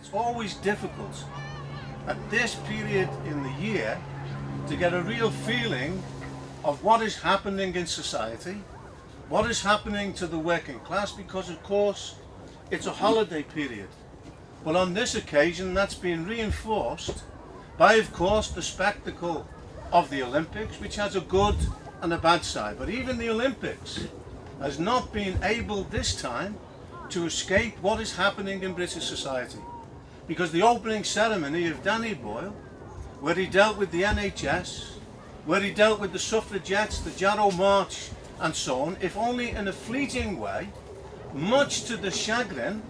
it's always difficult at this period in the year to get a real feeling of what is happening in society, what is happening to the working class, because of course it's a holiday period. But on this occasion that's been reinforced by, of course, the spectacle of the Olympics, which has a good and a bad side. But even the Olympics has not been able this time to escape what is happening in British society. Because the opening ceremony of Danny Boyle, where he dealt with the NHS, where he dealt with the suffragettes, the Jarrow March and so on, if only in a fleeting way, much to the chagrin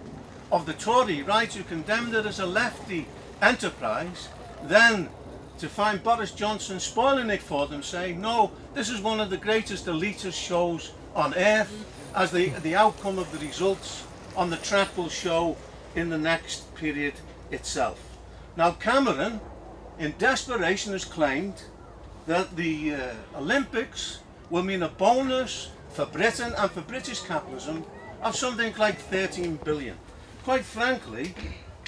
of the Tory right who condemned it as a lefty enterprise, then to find Boris Johnson spoiling it for them, saying, no, this is one of the greatest elitist shows on earth, as the outcome of the results on the track will show in the next period itself. Now Cameron, in desperation, has claimed that the Olympics will mean a bonus for Britain and for British capitalism of something like 13 billion. Quite frankly,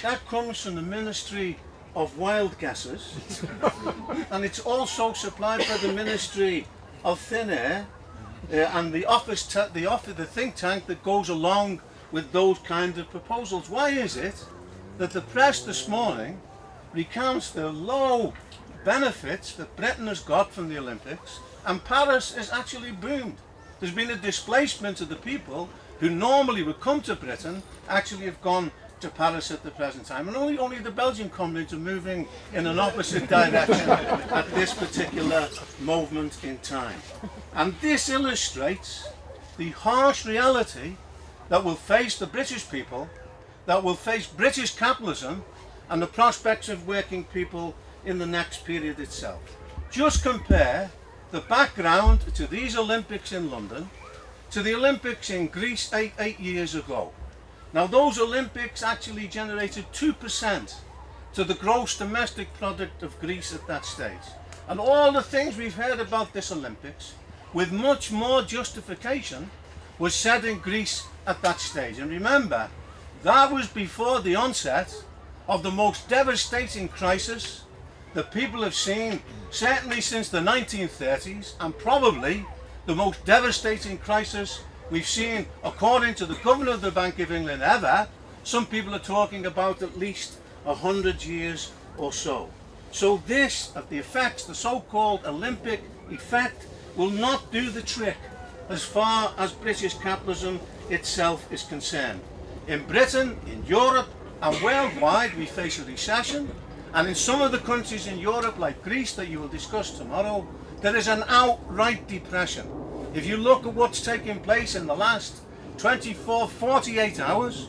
that comes from the Ministry of Wild Guesses, and it's also supplied by the Ministry of Thin Air and the think tank that goes along with those kind of proposals. Why is it that the press this morning recounts the low benefits that Britain has got from the Olympics, and Paris has actually boomed? There's been a displacement of the people who normally would come to Britain, actually have gone to Paris at the present time, and only the Belgian companies are moving in an opposite direction at this particular moment in time. And this illustrates the harsh reality that will face the British people, that will face British capitalism and the prospects of working people in the next period itself. Just compare the background to these Olympics in London to the Olympics in Greece eight years ago. Now those Olympics actually generated 2% to the gross domestic product of Greece at that stage. And all the things we've heard about this Olympics, with much more justification, was said in Greece at that stage. And remember, that was before the onset of the most devastating crisis that people have seen, certainly since the 1930s, and probably the most devastating crisis we've seen, according to the Governor of the Bank of England, ever. Some people are talking about at least 100 years or so. So this, of the effects, the so-called Olympic effect, will not do the trick as far as British capitalism itself is concerned. In Britain, in Europe and worldwide, we face a recession, and in some of the countries in Europe, like Greece, that you will discuss tomorrow, there is an outright depression. If you look at what's taking place in the last 48 hours,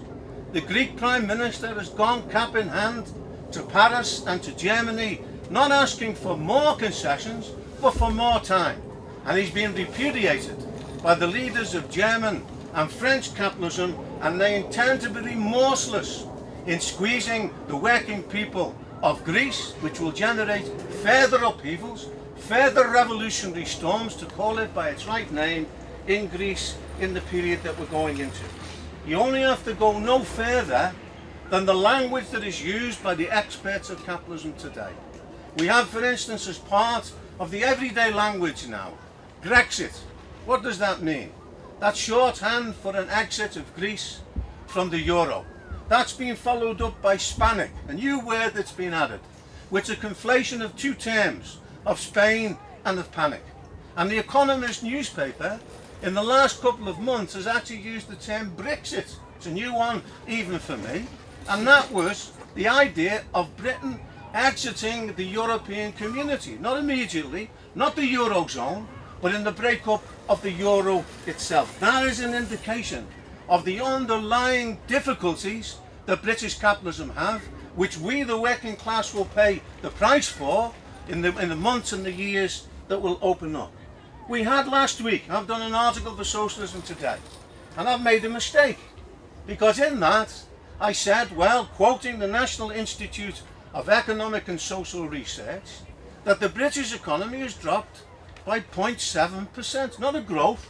the Greek Prime Minister has gone cap in hand to Paris and to Germany, not asking for more concessions, but for more time. And he's been repudiated by the leaders of German and French capitalism, and they intend to be remorseless in squeezing the working people of Greece, which will generate further upheavals, further revolutionary storms, to call it by its right name, in Greece in the period that we're going into. You only have to go no further than the language that is used by the experts of capitalism today. We have, for instance, as part of the everyday language now, Grexit. What does that mean? That's shorthand for an exit of Greece from the euro. That's been followed up by Spanic, a new word that's been added, which is a conflation of two terms, of Spain and of panic. And the Economist newspaper in the last couple of months has actually used the term Brexit. It's a new one even for me. And that was the idea of Britain exiting the European community. Not immediately, not the Eurozone, but in the breakup of the euro itself. That is an indication of the underlying difficulties that British capitalism have, which we, the working class, will pay the price for in the months and the years that will open up. We had last week, I've done an article for Socialism Today, and I've made a mistake, because in that I said, well, quoting the National Institute of Economic and Social Research, that the British economy has dropped by 0.7%, not a growth,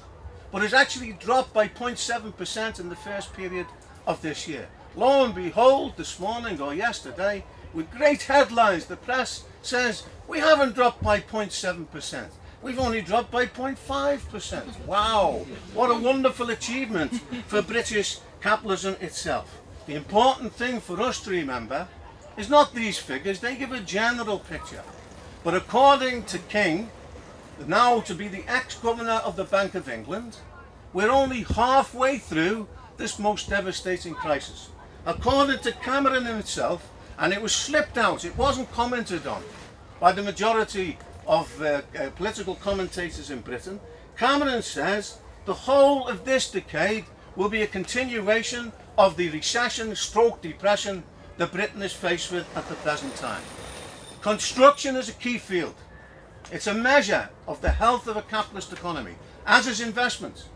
but has actually dropped by 0.7% in the first period of this year. Lo and behold, this morning or yesterday, with great headlines, the press says we haven't dropped by 0.7%. We've only dropped by 0.5%. Wow, what a wonderful achievement for British capitalism itself. The important thing for us to remember is not these figures, they give a general picture. But according to King, now to be the ex-governor of the Bank of England, we're only halfway through this most devastating crisis. According to Cameron himself, and it was slipped out, it wasn't commented on by the majority of political commentators in Britain, Cameron says the whole of this decade will be a continuation of the recession stroke depression that Britain is faced with at the present time. Construction is a key field. It's a measure of the health of a capitalist economy, as is investment.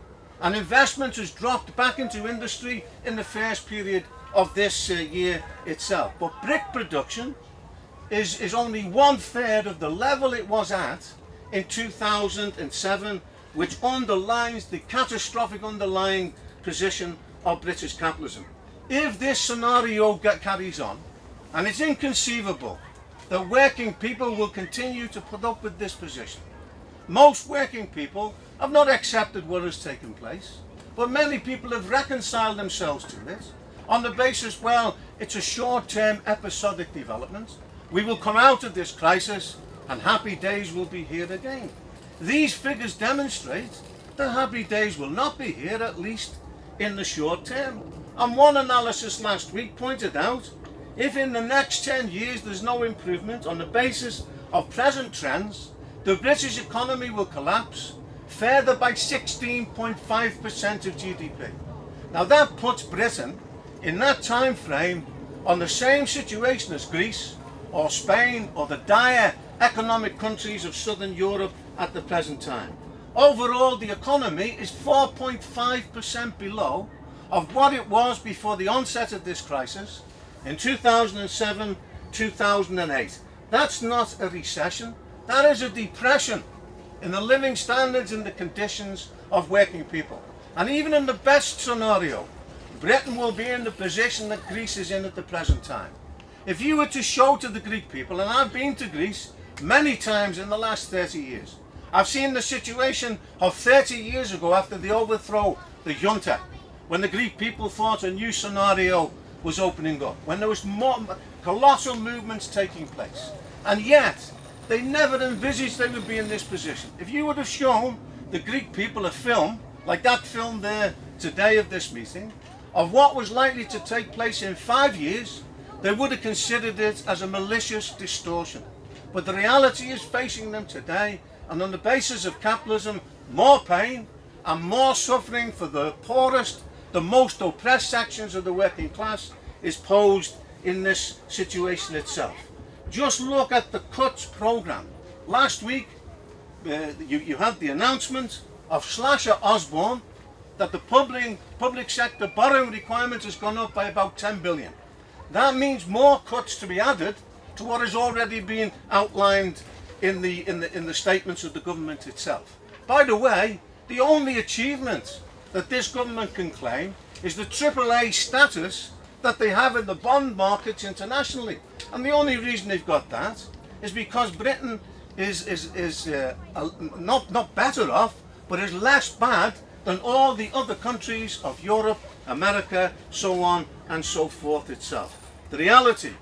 And investment has dropped back into industry in the first period of this year itself. But brick production is only 1/3 of the level it was at in 2007, which underlines the catastrophic underlying position of British capitalism. If this scenario carries on, and it's inconceivable that working people will continue to put up with this position. Most working people have not accepted what has taken place, but many people have reconciled themselves to it on the basis, well, it's a short-term episodic development. We will come out of this crisis and happy days will be here again. These figures demonstrate that happy days will not be here, at least in the short term. And one analysis last week pointed out, if in the next 10 years there's no improvement on the basis of present trends, the British economy will collapse further by 16.5% of GDP. Now that puts Britain in that time frame on the same situation as Greece or Spain or the dire economic countries of southern Europe at the present time. Overall, the economy is 4.5% below of what it was before the onset of this crisis in 2007, 2008. That's not a recession, that is a depression in the living standards and the conditions of working people. And even in the best scenario, Britain will be in the position that Greece is in at the present time. If you were to show to the Greek people, and I've been to Greece many times in the last 30 years, I've seen the situation of 30 years ago after the overthrow, the junta, when the Greek people thought a new scenario was opening up, when there was more colossal movements taking place. And yet, they never envisaged they would be in this position. If you would have shown the Greek people a film, like that film there today of this meeting, of what was likely to take place in 5 years, they would have considered it as a malicious distortion. But the reality is facing them today, and on the basis of capitalism, more pain and more suffering for the poorest, the most oppressed sections of the working class is posed in this situation itself. Just look at the cuts program. Last week, you had the announcement of Slasher Osborne that the public sector borrowing requirement has gone up by about 10 billion. That means more cuts to be added to what has already been outlined in the statements of the government itself. By the way, the only achievement that this government can claim is the AAA status that they have in the bond markets internationally. And the only reason they've got that is because Britain is not better off, but is less bad than all the other countries of Europe, America, so on and so forth itself. The reality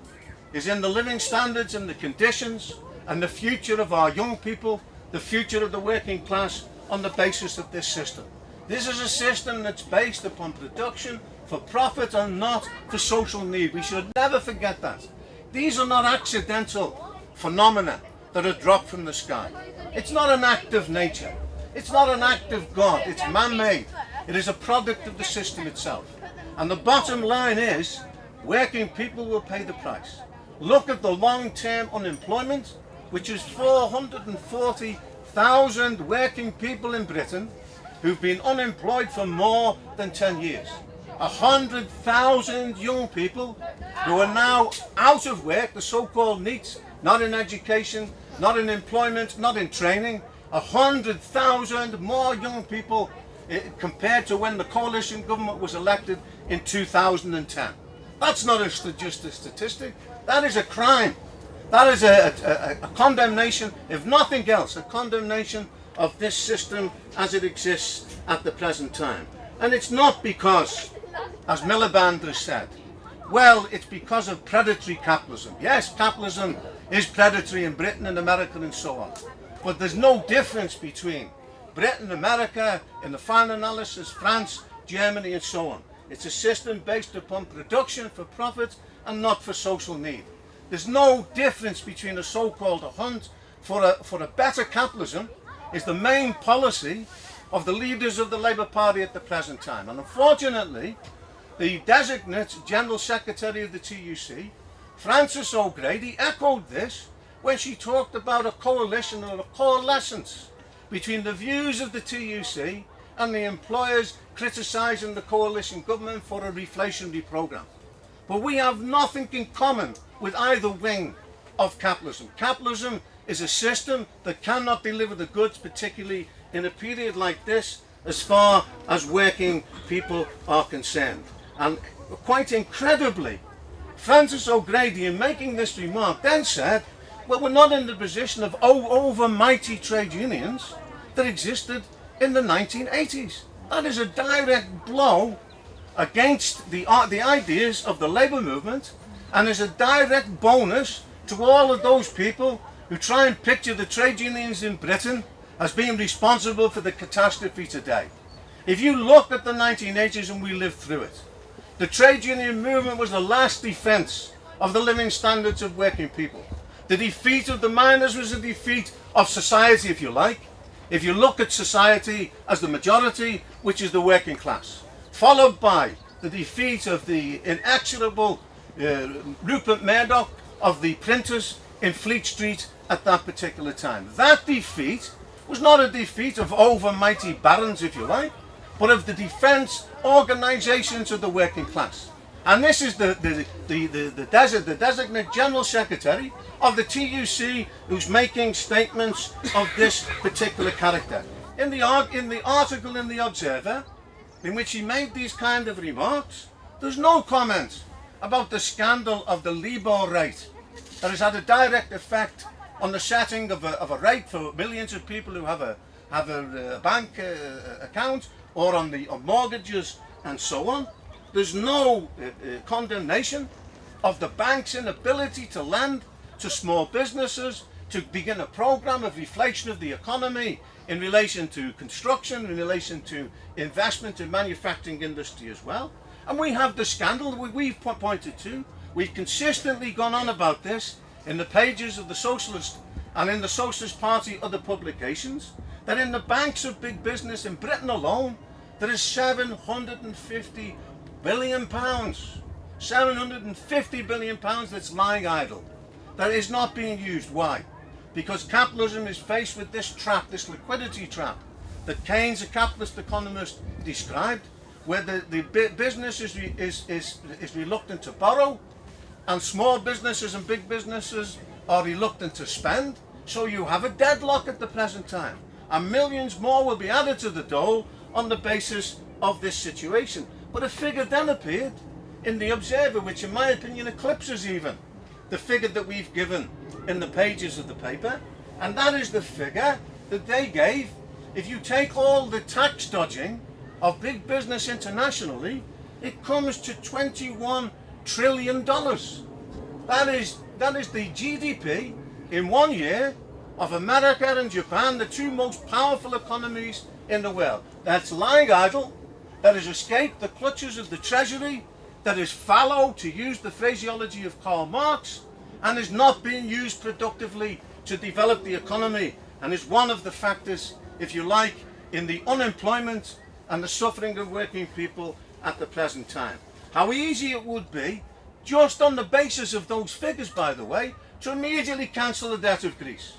is in the living standards and the conditions and the future of our young people, the future of the working class on the basis of this system. This is a system that's based upon production for profit and not for social need. We should never forget that. These are not accidental phenomena that are dropped from the sky. It's not an act of nature. It's not an act of God. It's man-made. It is a product of the system itself. And the bottom line is, working people will pay the price. Look at the long-term unemployment, which is 440,000 working people in Britain who've been unemployed for more than 10 years. 100,000 young people who are now out of work, the so-called NEETs, not in education, not in employment, not in training. 100,000 more young people compared to when the coalition government was elected in 2010. That's not just a statistic. That is a crime. That is a condemnation, if nothing else, a condemnation of this system as it exists at the present time. And it's not because, as Miliband has said, well, it's because of predatory capitalism. Yes, capitalism is predatory in Britain and America and so on. But there's no difference between Britain, America, in the final analysis, France, Germany and so on. It's a system based upon production for profit and not for social need. There's no difference between a so-called hunt for a better capitalism is the main policy of the leaders of the Labour Party at the present time. And unfortunately, the designate General Secretary of the TUC, Frances O'Grady, echoed this when she talked about a coalition or a coalescence between the views of the TUC and the employers criticising the coalition government for a reflationary programme. But we have nothing in common with either wing of capitalism. Capitalism is a system that cannot deliver the goods, particularly in a period like this, as far as working people are concerned. And quite incredibly, Frances O'Grady, in making this remark, then said, well, we're not in the position of overmighty trade unions that existed in the 1980s. That is a direct blow against the ideas of the labour movement, and is a direct bonus to all of those people who try and picture the trade unions in Britain as being responsible for the catastrophe today. If you look at the 1980s, and we lived through it, the trade union movement was the last defence of the living standards of working people. The defeat of the miners was a defeat of society, if you like. If you look at society as the majority, which is the working class, followed by the defeat of the inexorable Rupert Murdoch of the printers in Fleet Street at that particular time. That defeat was not a defeat of overmighty barons, if you like, but of the defence organisations of the working class. And this is the designate General Secretary of the TUC who's making statements of this particular character. In the article in the Observer, in which he made these kind of remarks, there's no comment about the scandal of the LIBOR rate that has had a direct effect on the setting of a rate for millions of people who have a bank account, or on mortgages and so on. There's no condemnation of the bank's inability to lend to small businesses, to begin a programme of reflation of the economy in relation to construction, in relation to investment in manufacturing industry as well. And we have the scandal that we've pointed to. We've consistently gone on about this in the pages of the Socialist and in the Socialist Party other publications, that in the banks of big business in Britain alone, there is £750 billion. £750 billion that's lying idle, that is not being used. Why? Because capitalism is faced with this trap, this liquidity trap, that Keynes, a capitalist economist, described, where the business is reluctant to borrow, and small businesses and big businesses are reluctant to spend. So you have a deadlock at the present time, and millions more will be added to the dole on the basis of this situation. But a figure then appeared in the Observer, which in my opinion eclipses even the figure that we've given in the pages of the paper, and that is the figure that they gave. If you take all the tax dodging of big business internationally, it comes to $21 trillion. That is the GDP in 1 year of America and Japan, the two most powerful economies in the world. That's lying idle, that has escaped the clutches of the Treasury, that is fallow, to use the phraseology of Karl Marx, and is not being used productively to develop the economy, and is one of the factors, if you like, in the unemployment and the suffering of working people at the present time. How easy it would be, just on the basis of those figures, by the way, to immediately cancel the debt of Greece,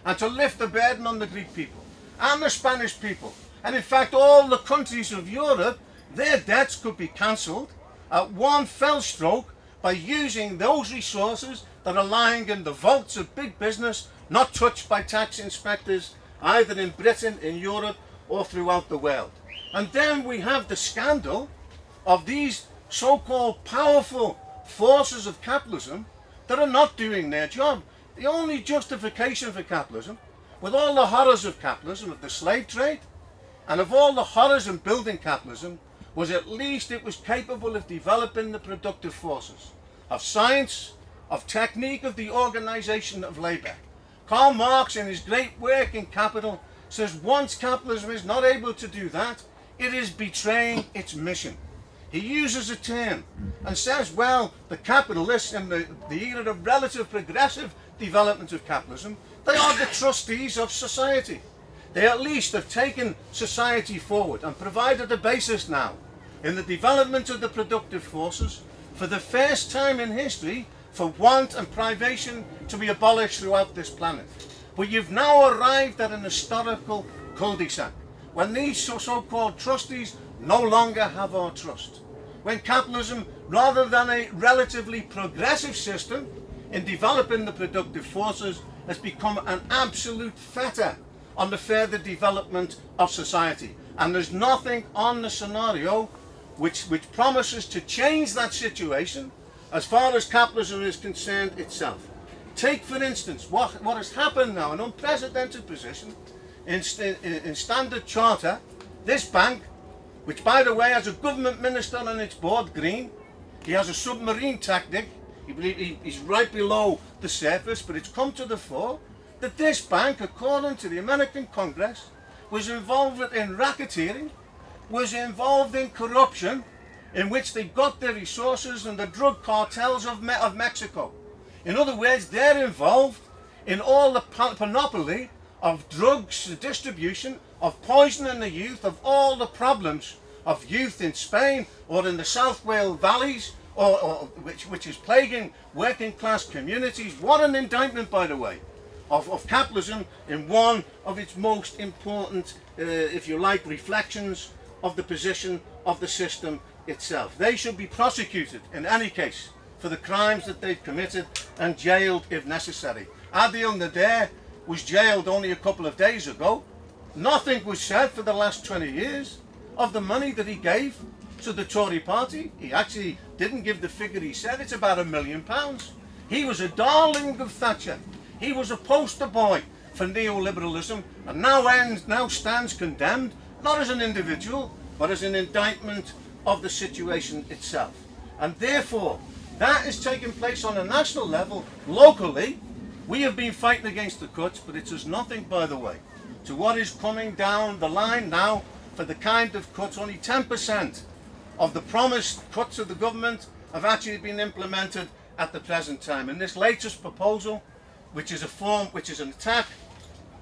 and to lift the burden on the Greek people and the Spanish people, and in fact all the countries of Europe. Their debts could be cancelled at one fell stroke by using those resources that are lying in the vaults of big business, not touched by tax inspectors either in Britain, in Europe or throughout the world. And then we have the scandal of these so-called powerful forces of capitalism that are not doing their job. The only justification for capitalism, with all the horrors of capitalism, of the slave trade, and of all the horrors in building capitalism, was at least it was capable of developing the productive forces of science, of technique, of the organization of labor. Karl Marx, in his great work in Capital, says once capitalism is not able to do that, it is betraying its mission. He uses a term and says, well, the capitalists in the era of relative progressive development of capitalism, they are the trustees of society. They at least have taken society forward and provided a basis now in the development of the productive forces for the first time in history for want and privation to be abolished throughout this planet. But you've now arrived at an historical cul-de-sac when these so-called trustees no longer have our trust. When capitalism, rather than a relatively progressive system in developing the productive forces, has become an absolute fetter on the further development of society. And there's nothing on the scenario which promises to change that situation as far as capitalism is concerned itself. Take, for instance, what has happened now, an unprecedented position in Standard Charter. This bank, which by the way has a government minister on its board, Green, he has a submarine tactic, he's right below the surface, but it's come to the fore that this bank, according to the American Congress, was involved in racketeering, was involved in corruption, in which they got their resources and the drug cartels of Mexico. In other words, they're involved in all the panoply of drugs distribution, of poisoning the youth, of all the problems of youth in Spain or in the South Wales valleys, which is plaguing working class communities. What an indictment, by the way, of capitalism in one of its most important, if you like, reflections of the position of the system itself. They should be prosecuted in any case for the crimes that they've committed and jailed if necessary. Adil Nader was jailed only a couple of days ago. Nothing was said for the last 20 years of the money that he gave to the Tory party. He actually didn't give the figure he said. It's about £1 million. He was a darling of Thatcher. He was a poster boy for neoliberalism, and now stands condemned, not as an individual, but as an indictment of the situation itself. And therefore, that is taking place on a national level. Locally, we have been fighting against the cuts, but it is nothing, by the way, to what is coming down the line now for the kind of cuts. Only 10% of the promised cuts of the government have actually been implemented at the present time. And this latest proposal, which is an attack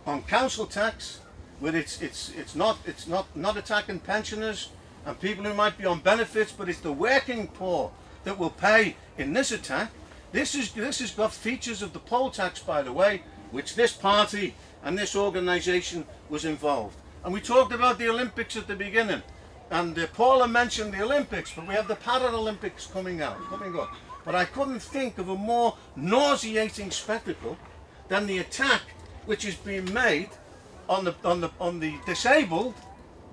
on council tax, where it's not attacking pensioners and people who might be on benefits, but it's the working poor that will pay in this attack. This has got features of the poll tax, by the way, which this party and this organisation was involved. And we talked about the Olympics at the beginning, and Paula mentioned the Olympics, but we have the Paralympics coming up. But I couldn't think of a more nauseating spectacle than the attack which is being made on the disabled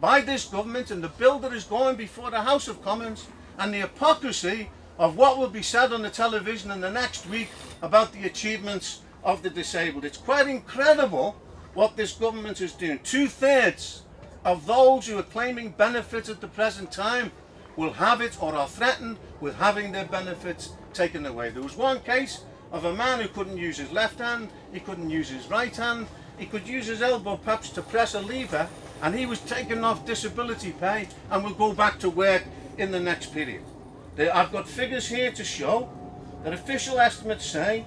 by this government, and the bill that is going before the House of Commons, and the hypocrisy of what will be said on the television in the next week about the achievements of the disabled. It's quite incredible what this government is doing. 2/3 of those who are claiming benefits at the present time will have it or are threatened with having their benefits taken away. There was one case of a man who couldn't use his left hand, he couldn't use his right hand, he could use his elbow perhaps to press a lever, and he was taken off disability pay and will go back to work in the next period. I've got figures here to show that official estimates say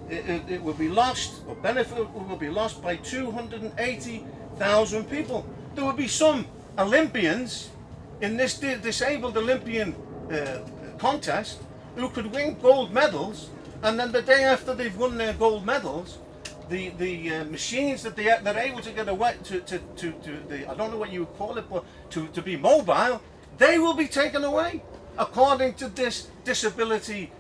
it will be lost, or benefit will be lost by 280,000 people. There will be some Olympians in this disabled Olympian contest who could win gold medals, and then the day after they've won their gold medals, the machines that they're able to get away to I don't know what you would call it, but to be mobile, they will be taken away according to this disability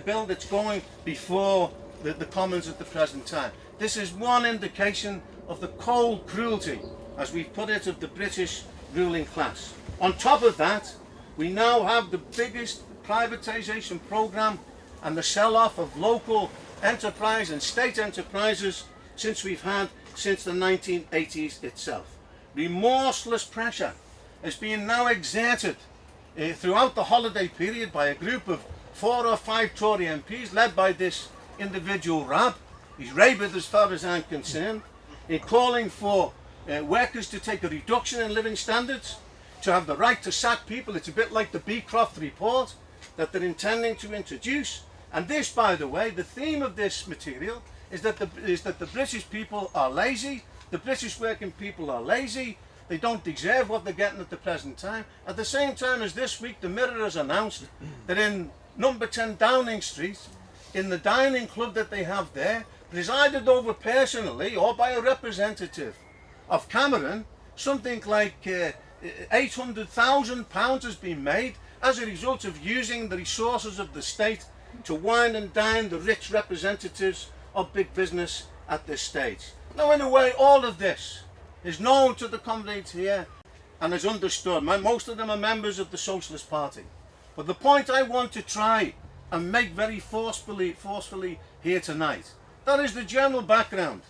bill that's going before the Commons at the present time. This is one indication of the cold cruelty, as we've put it, of the British ruling class. On top of that, we now have the biggest privatisation programme and the sell-off of local enterprise and state enterprises since the 1980s itself. Remorseless pressure is being now exerted throughout the holiday period by a group of 4 or 5 Tory MPs led by this individual Rab. He's rabid as far as I'm concerned, in calling for workers to take a reduction in living standards, to have the right to sack people. It's a bit like the Beecroft report that they're intending to introduce. And this, by the way, the theme of this material is that the British people are lazy, the British working people are lazy, they don't deserve what they're getting at the present time. At the same time as this week, the Mirror has announced that in number 10 Downing Street, in the dining club that they have there, presided over personally or by a representative of Cameron, something like £800,000 has been made as a result of using the resources of the state to wine and dine the rich representatives of big business at this stage. Now, in a way, all of this is known to the comrades here and is understood. Most of them are members of the Socialist Party. But the point I want to try and make very forcefully here tonight, that is the general background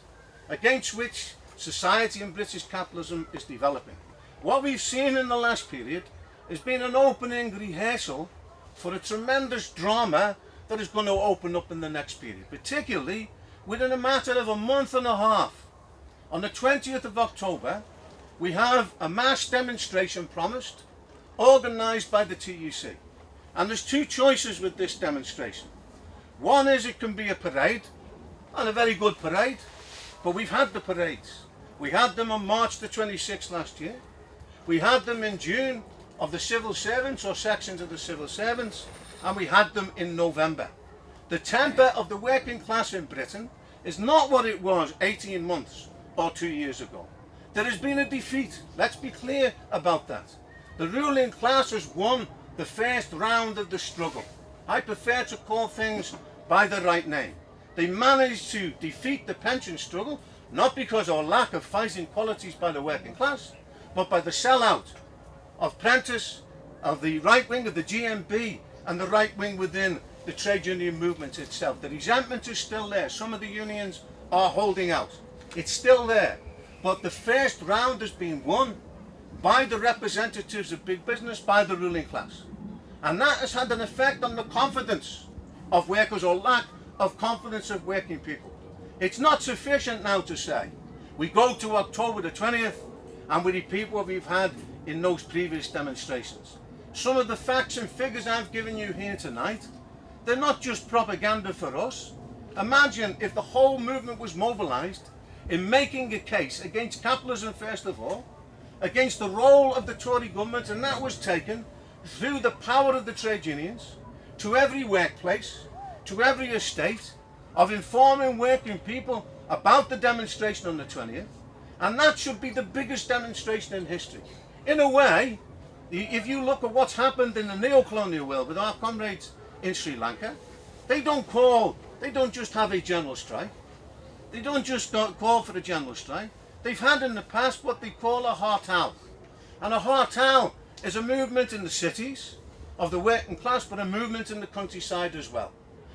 against which society and British capitalism is developing. What we've seen in the last period has been an opening rehearsal for a tremendous drama that is going to open up in the next period, particularly within a matter of a month and a half. On the 20th of October, we have a mass demonstration promised, organised by the TUC. And there's 2 choices with this demonstration. One is it can be a parade, and a very good parade, but we've had the parades. We had them on March the 26th last year. We had them in June of the civil servants or sections of the civil servants, and we had them in November. The temper of the working class in Britain is not what it was 18 months or 2 years ago. There has been a defeat. Let's be clear about that. The ruling class has won the first round of the struggle. I prefer to call things by the right name. They managed to defeat the pension struggle, not because of a lack of fighting qualities by the working class, but by the sellout of Prentice, of the right wing of the GMB, and the right wing within the trade union movement itself. The resentment is still there. Some of the unions are holding out. It's still there. But the first round has been won by the representatives of big business, by the ruling class. And that has had an effect on the confidence of workers, or lack of confidence of working people. It's not sufficient now to say we go to October the 20th and we repeat what we've had in those previous demonstrations. Some of the facts and figures I've given you here tonight, they're not just propaganda for us. Imagine if the whole movement was mobilised in making a case against capitalism first of all, against the role of the Tory government, and that was taken through the power of the trade unions to every workplace, to every estate, of informing working people about the demonstration on the 20th, and that should be the biggest demonstration in history. In a way, if you look at what's happened in the neo-colonial world with our comrades in Sri Lanka, they don't just have a general strike. They don't just call for a general strike. They've had in the past what they call a hartal. And a hartal is a movement in the cities of the working class, but a movement in the countryside as well.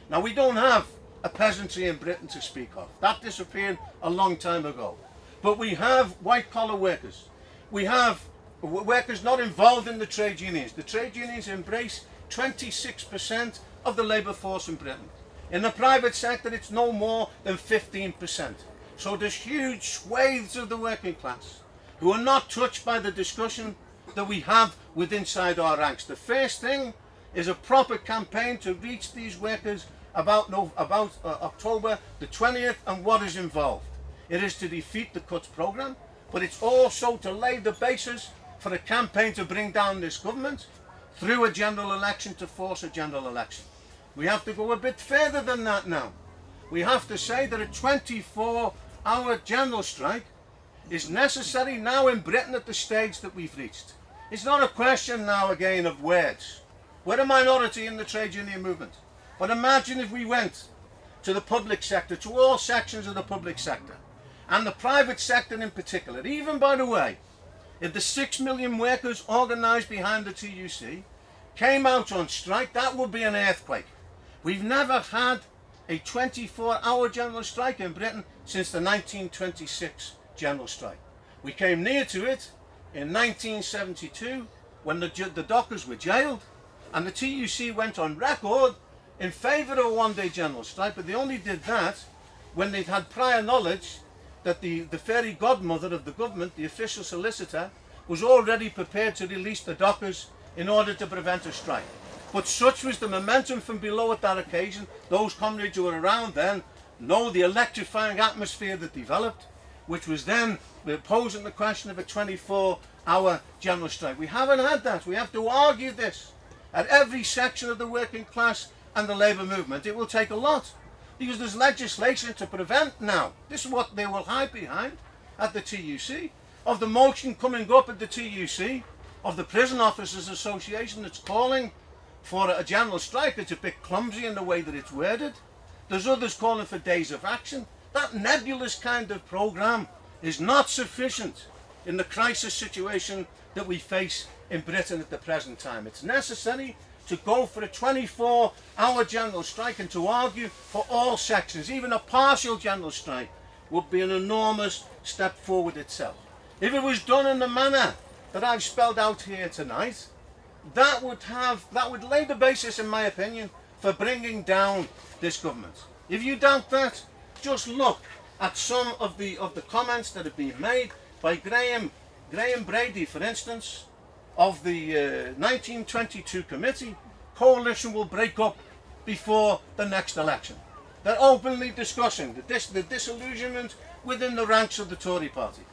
Now, we don't have a peasantry in Britain to speak of. That disappeared a long time ago. But we have white-collar workers. We have workers not involved in the trade unions. The trade unions embrace 26% of the labour force in Britain. In the private sector, it's no more than 15%. So there's huge swathes of the working class who are not touched by the discussion that we have within inside our ranks. The first thing is a proper campaign to reach these workers about October the 20th and what is involved. It is to defeat the cuts programme, but it's also to lay the basis for a campaign to bring down this government through a general election, to force a general election. We have to go a bit further than that now. We have to say that a 24-hour general strike is necessary now in Britain at the stage that we've reached. It's not a question now again of words. We're a minority in the trade union movement. But imagine if we went to the public sector, to all sections of the public sector, and the private sector in particular, even by the way, if the 6 million workers organised behind the TUC came out on strike, that would be an earthquake. We've never had a 24-hour general strike in Britain since the 1926 general strike. We came near to it in 1972 when the dockers were jailed, and the TUC went on record in favour of a one-day general strike, but they only did that when they'd had prior knowledge that the fairy godmother of the government, the official solicitor, was already prepared to release the dockers in order to prevent a strike. But such was the momentum from below at that occasion. Those comrades who were around then know the electrifying atmosphere that developed, which was then posing the question of a 24-hour general strike. We haven't had that. We have to argue this at every section of the working class and the labour movement. It will take a lot, because there's legislation to prevent now. This is what they will hide behind at the TUC, of the motion coming up at the TUC, of the Prison Officers Association that's calling for a general strike. It's a bit clumsy in the way that it's worded. There's others calling for days of action. That nebulous kind of programme is not sufficient in the crisis situation that we face in Britain at the present time. It's necessary to go for a 24-hour general strike and to argue for all sections. Even a partial general strike would be an enormous step forward itself. If it was done in the manner that I've spelled out here tonight, that would lay the basis, in my opinion, for bringing down this government. If you doubt that, just look at some of the comments that have been made by Graham Brady, for instance, of the 1922 committee. Coalition will break up before the next election. They're openly discussing the disillusionment within the ranks of the Tory party,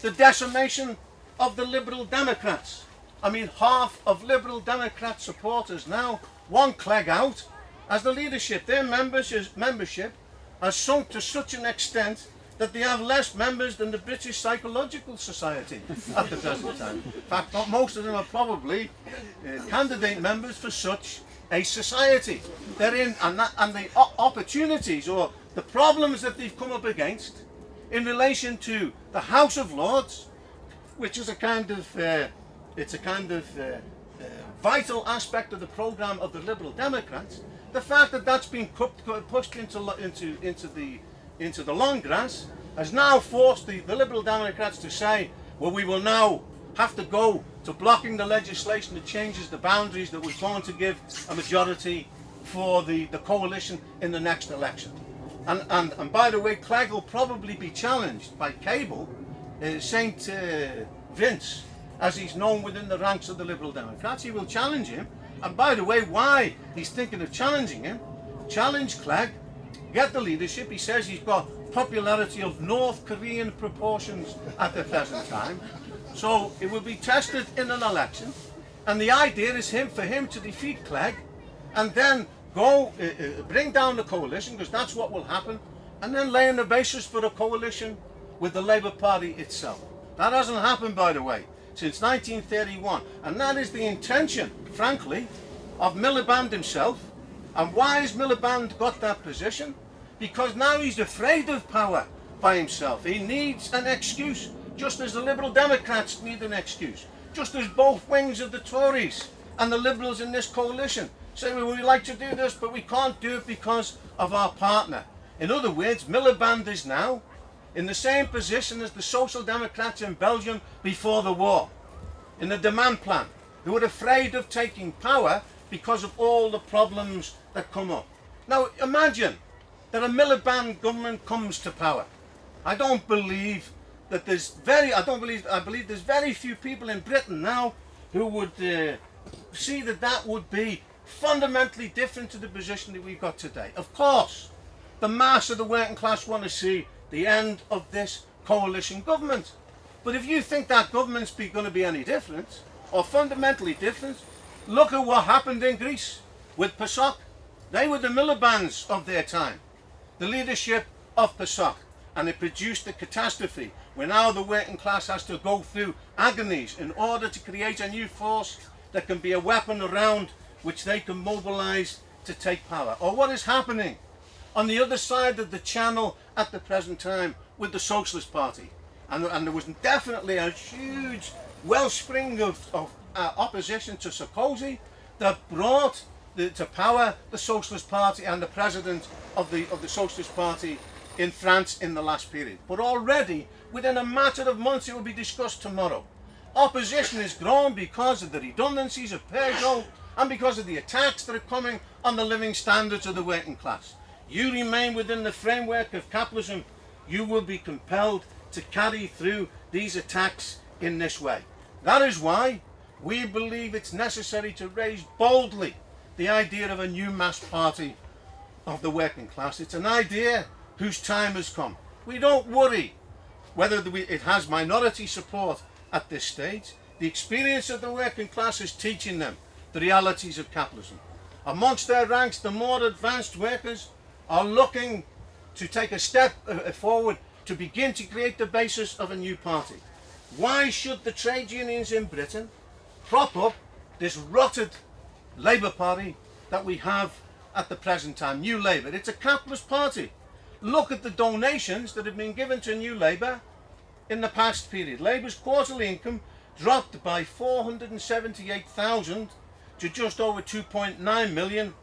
the decimation of the Liberal Democrats. I mean, half of Liberal Democrat supporters now want Clegg out, as the leadership, their membership has sunk to such an extent that they have less members than the British Psychological Society at the present time. In fact, most of them are probably candidate members for such a society. They're in, and the opportunities or the problems that they've come up against in relation to the House of Lords, which is a kind of vital aspect of the programme of the Liberal Democrats. The fact that that's been pushed into the long grass has now forced the Liberal Democrats to say, well, we will now have to go to blocking the legislation that changes the boundaries that was going to give a majority for the coalition in the next election. And by the way, Clegg will probably be challenged by Cable, St. Vince, as he's known within the ranks of the Liberal Democrats. He will challenge him. And by the way, why he's thinking of challenging him, challenge Clegg, get the leadership. He says he's got popularity of North Korean proportions at the present time. So it will be tested in an election. And the idea is for him to defeat Clegg and then go bring down the coalition, because that's what will happen, and then laying the basis for a coalition with the Labour Party itself. That hasn't happened, by the way, since 1931, and that is the intention, frankly, of Miliband himself. And why has Miliband got that position? Because now he's afraid of power by himself. He needs an excuse, just as the Liberal Democrats need an excuse, just as both wings of the Tories and the Liberals in this coalition say, well, we like to do this, but we can't do it because of our partner. In other words, Miliband is now in the same position as the Social Democrats in Belgium before the war, in the demand plan. They were afraid of taking power because of all the problems that come up. Now imagine that a Miliband government comes to power. I believe there's very few people in Britain now who would see that would be fundamentally different to the position that we've got today. Of course, the mass of the working class want to see the end of this coalition government. But if you think that government's going to be any different, or fundamentally different, look at what happened in Greece with PASOK. They were the Milibands of their time, the leadership of PASOK, and it produced a catastrophe where now the working class has to go through agonies in order to create a new force that can be a weapon around which they can mobilise to take power. Or what is happening on the other side of the channel at the present time with the Socialist Party. And there was definitely a huge wellspring of opposition to Sarkozy, that brought to power the Socialist Party and the president of the Socialist Party in France in the last period. But already, within a matter of months, it will be discussed tomorrow. Opposition has grown because of the redundancies of Peugeot and because of the attacks that are coming on the living standards of the working class. You remain within the framework of capitalism, you will be compelled to carry through these attacks in this way. That is why we believe it's necessary to raise boldly the idea of a new mass party of the working class. It's an idea whose time has come. We don't worry whether it has minority support at this stage. The experience of the working class is teaching them the realities of capitalism. Amongst their ranks, the more advanced workers are looking to take a step forward to begin to create the basis of a new party. Why should the trade unions in Britain prop up this rotted Labour Party that we have at the present time? New Labour, it's a capitalist party. Look at the donations that have been given to New Labour in the past period. Labour's quarterly income dropped by 478,000 to just over 2.9 million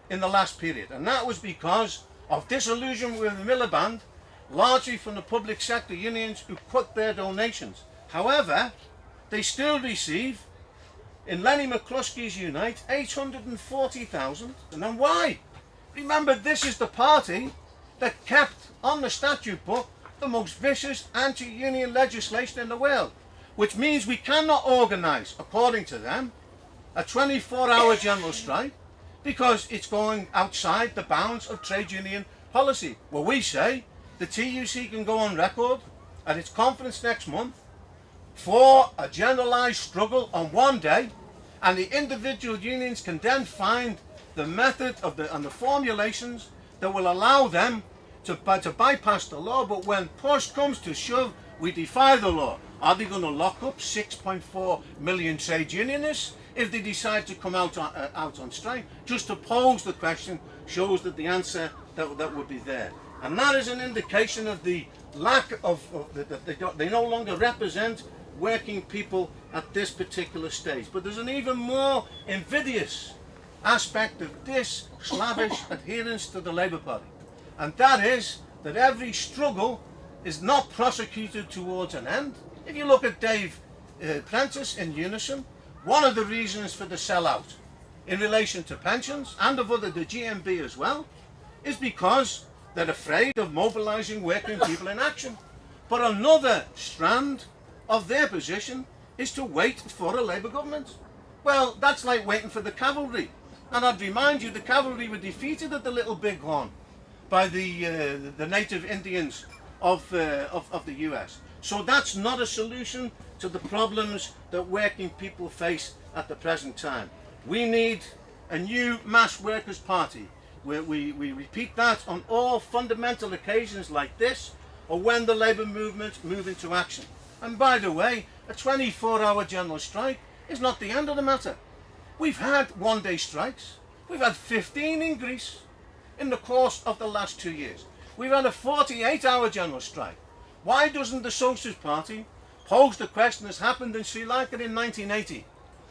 in the last period. And that was because of disillusionment with the Miliband, largely from the public sector unions who cut their donations. However, they still receive, in Lenny McCluskey's Unite, 840,000. And then why? Remember, this is the party that kept on the statute book the most vicious anti-union legislation in the world, which means we cannot organise, according to them, a 24-hour general strike because it's going outside the bounds of trade union policy. Well, we say the TUC can go on record at its conference next month for a generalised struggle on one day, and the individual unions can then find the method of and the formulations that will allow them to bypass the law. But when push comes to shove, we defy the law. Are they going to lock up 6.4 million trade unionists if they decide to come out on strike? Just to pose the question shows that the answer that would be there. And that is an indication of the lack of they no longer represent working people at this particular stage. But there's an even more invidious aspect of this slavish adherence to the Labour Party. And that is that every struggle is not prosecuted towards an end. If you look at Dave Prentice in Unison, one of the reasons for the sellout in relation to pensions and of the GMB as well is because they're afraid of mobilising working people in action. But another strand of their position is to wait for a Labour government. Well, that's like waiting for the cavalry. And I'd remind you, the cavalry were defeated at the Little Bighorn by the native Indians of the US. So that's not a solution to the problems that working people face at the present time. We need a new mass workers' party where we repeat that on all fundamental occasions like this, or when the labour movement move into action. And by the way, a 24-hour general strike is not the end of the matter. We've had one-day strikes. We've had 15 in Greece in the course of the last 2 years. We've had a 48-hour general strike. Why doesn't the Socialist Party pose the question as happened in Sri Lanka in 1980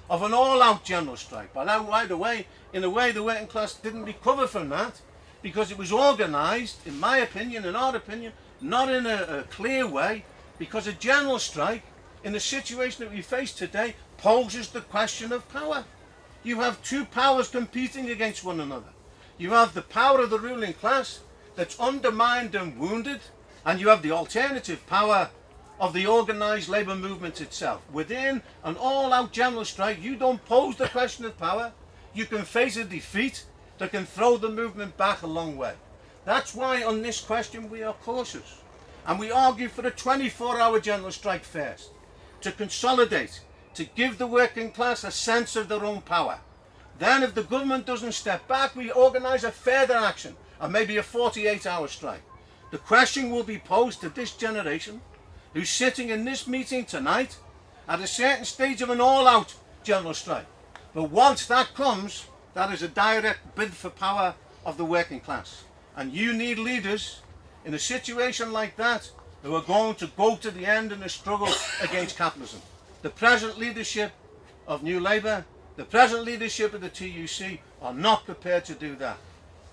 of an all-out general strike? But by the way, in a way, the working class didn't recover from that because it was organised, in my opinion, in our opinion, not in a clear way, because a general strike in the situation that we face today poses the question of power. You have two powers competing against one another. You have the power of the ruling class that's undermined and wounded, and you have the alternative power of the organised labour movement itself. Within an all-out general strike, you don't pose the question of power. You can face a defeat that can throw the movement back a long way. That's why on this question we are cautious. And we argue for a 24-hour general strike first, to consolidate, to give the working class a sense of their own power. Then if the government doesn't step back, we organise a further action, and maybe a 48-hour strike. The question will be posed to this generation, who's sitting in this meeting tonight, at a certain stage of an all-out general strike. But once that comes, that is a direct bid for power of the working class. And you need leaders in a situation like that who are going to go to the end in a struggle against capitalism. The present leadership of New Labour, The present leadership of the TUC are not prepared to do that.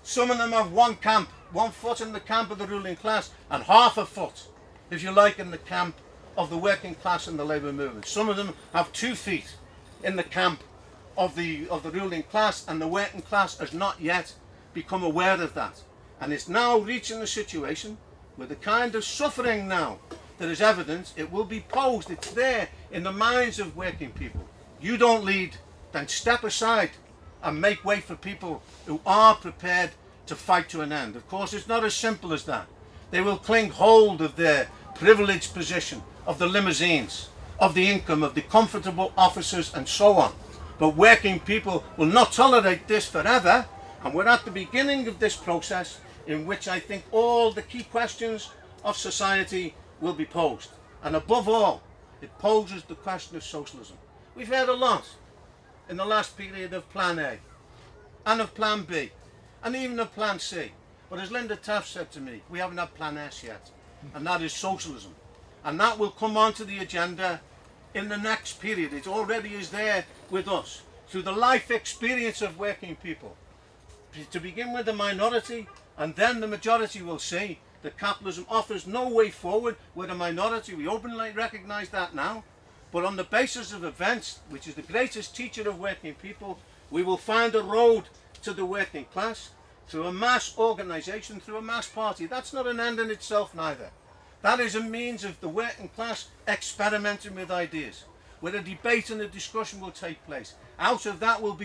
Some of them have one foot in the camp of the ruling class and half a foot, if you like, in the camp of the working class and the labour movement. Some of them have 2 feet in the camp of the ruling class, and the working class has not yet become aware of that. And it's now reaching a situation where the kind of suffering now that is evident, it will be posed, it's there in the minds of working people. You don't lead, then step aside and make way for people who are prepared to fight to an end. Of course, it's not as simple as that. They will cling hold of their privileged position, of the limousines, of the income, of the comfortable offices and so on. But working people will not tolerate this forever, and we're at the beginning of this process in which I think all the key questions of society will be posed. And above all, it poses the question of socialism. We've heard a lot in the last period of Plan A, and of Plan B, and even of Plan C. But as Linda Taaffe said to me, we haven't had Plan S yet, and that is socialism. And that will come onto the agenda in the next period. It already is there with us, through the life experience of working people. To begin with the minority, and then the majority will see that capitalism offers no way forward. We're a minority, we openly recognise that now. But on the basis of events, which is the greatest teacher of working people, we will find a road to the working class through a mass organisation, through a mass party. That's not an end in itself neither. That is a means of the working class experimenting with ideas, where a debate and a discussion will take place. Out of that will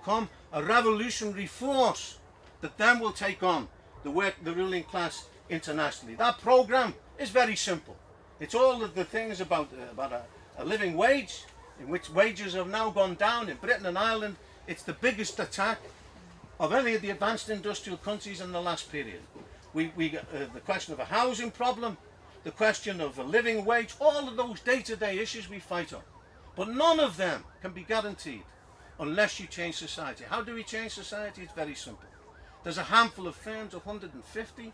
come a revolutionary force that then will take on the ruling class internationally. That programme is very simple. It's all of the things about a living wage, in which wages have now gone down in Britain and Ireland. It's the biggest attack of any of the advanced industrial countries in the last period. We got the question of a housing problem, the question of a living wage, all of those day-to-day issues we fight on. But none of them can be guaranteed unless you change society. How do we change society? It's very simple. There's a handful of firms, 150,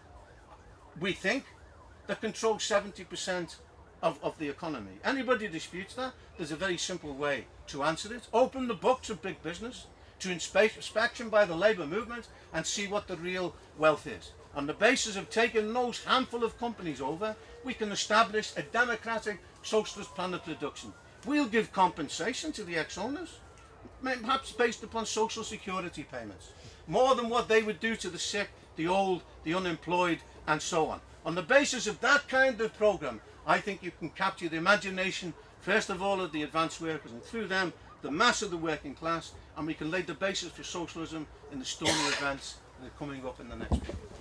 we think, that control 70% of the economy. Anybody disputes that? There's a very simple way to answer it. Open the books of big business to inspection by the labour movement and see what the real wealth is. On the basis of taking those handful of companies over, we can establish a democratic socialist plan of production. We'll give compensation to the ex-owners, perhaps based upon social security payments, more than what they would do to the sick, the old, the unemployed, and so on. On the basis of that kind of programme, I think you can capture the imagination, first of all, of the advanced workers, and through them, the mass of the working class, and we can lay the basis for socialism in the stormy events that are coming up in the next period.